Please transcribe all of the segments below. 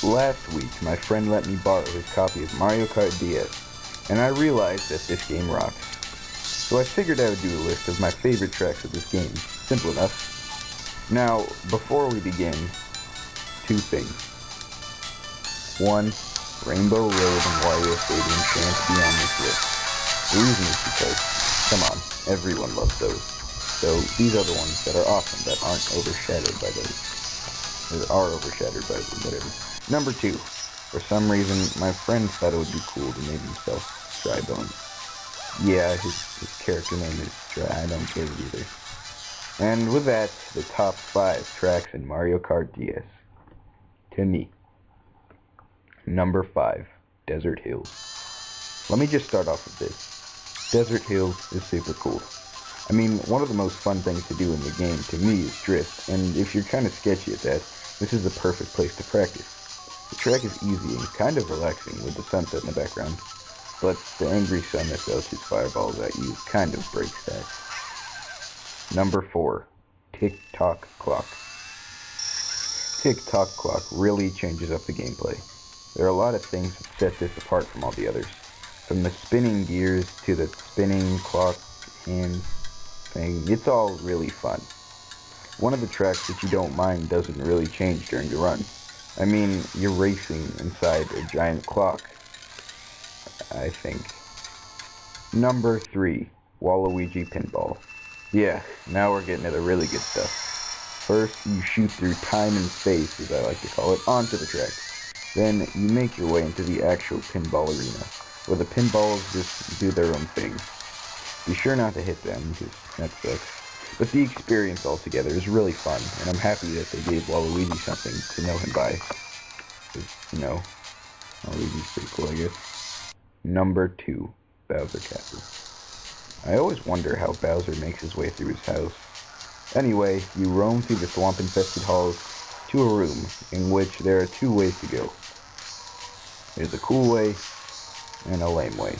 Last week, my friend let me borrow his copy of Mario Kart DS, and I realized that this game rocks. So I figured I would do a list of my favorite tracks of this game. Simple enough. Now, before we begin, two things. One, Rainbow Road and Wario Stadium shan't be on this list. The reason is because, come on, everyone loves those. So these are the ones that are awesome, that aren't overshadowed by those. Or are overshadowed by them, whatever. Number two, for some reason, my friend thought it would be cool to name himself Strybone. Yeah, his character name is Stry, I don't get it either. And with that, the top 5 tracks in Mario Kart DS. To me. Number 5, Desert Hills. Let me just start off with this. Desert Hills is super cool. I mean, one of the most fun things to do in the game, to me, is drift, and if you're kind of sketchy at that, this is the perfect place to practice. The track is easy and kind of relaxing with the sunset in the background, but the angry sun that belches his fireballs at you kind of breaks that. Number 4, Tick-Tock Clock. Tick-Tock Clock really changes up the gameplay. There are a lot of things that set this apart from all the others, from the spinning gears to the spinning clock hand thing. It's all really fun. One of the tracks that you don't mind doesn't really change during the run. I mean, you're racing inside a giant clock, I think. Number 3, Waluigi Pinball. Yeah, now we're getting to the really good stuff. First, you shoot through time and space, as I like to call it, onto the track. Then, you make your way into the actual pinball arena, where the pinballs just do their own thing. Be sure not to hit them, because that sucks. But the experience altogether is really fun, and I'm happy that they gave Waluigi something to know him by. 'Cause, you know, Waluigi's pretty cool, I guess. Number 2, Bowser Castle. I always wonder how Bowser makes his way through his house. Anyway, you roam through the swamp-infested halls to a room in which there are 2 ways to go. There's a cool way and a lame way.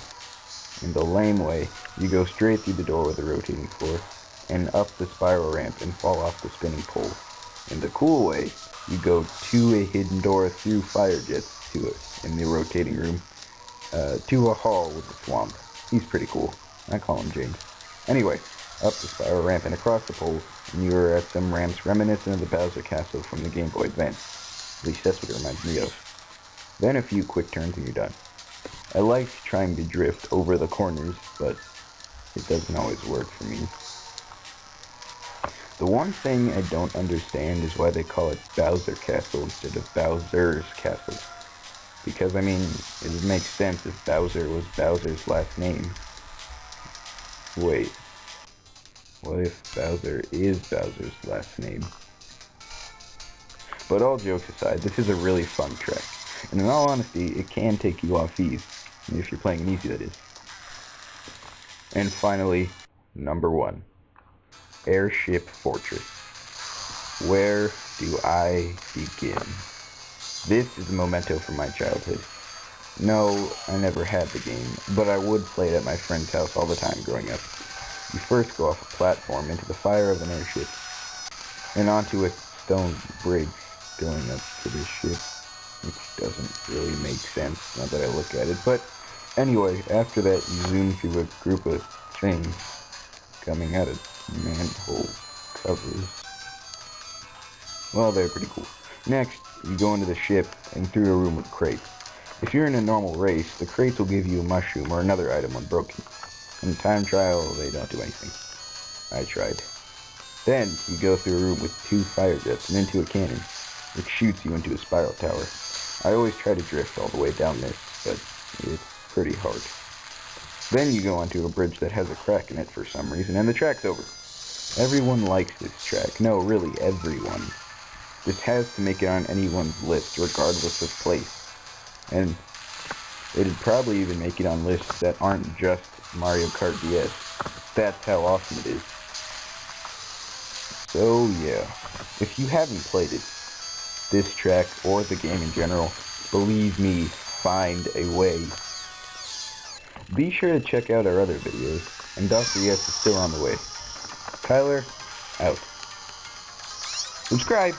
In the lame way, you go straight through the door with the rotating floor, and up the spiral ramp and fall off the spinning pole. In the cool way, you go to a hidden door through fire jets in the rotating room, to a hall with the swamp. He's pretty cool. I call him James. Anyway, up the spiral ramp and across the pole, and you are at some ramps reminiscent of the Bowser Castle from the Game Boy Advance. At least that's what it reminds me of. Then a few quick turns and you're done. I like trying to drift over the corners, but it doesn't always work for me. The one thing I don't understand is why they call it Bowser Castle instead of Bowser's Castle. Because, I mean, it would make sense if Bowser was Bowser's last name. Wait. What if Bowser is Bowser's last name? But all jokes aside, this is a really fun track. And in all honesty, it can take you off ease. If you're playing an easy, that is. And finally, number 1. Airship Fortress. Where do I begin? This is a memento from my childhood. No, I never had the game, but I would play it at my friend's house all the time growing up. You first go off a platform into the fire of an airship, and onto a stone bridge going up to this ship, which doesn't really make sense now that I look at it. But anyway, after that, you zoom through a group of things coming out of manhole covers. Well, they're pretty cool. Next, you go into the ship and through a room with crates. If you're in a normal race, the crates will give you a mushroom or another item when broken. In time trial, they don't do anything. I tried. Then, you go through a room with 2 fire jets and into a cannon, which shoots you into a spiral tower. I always try to drift all the way down this, but it's pretty hard. Then you go onto a bridge that has a crack in it for some reason, and the track's over. Everyone likes this track. No, really, everyone. This has to make it on anyone's list, regardless of place. And it'd probably even make it on lists that aren't just Mario Kart DS. That's how awesome it is. So, yeah. If you haven't played it, this track, or the game in general, believe me, find a way. Be sure to check out our other videos, and Dr. Yes is still on the way. Tyler, out. Subscribe!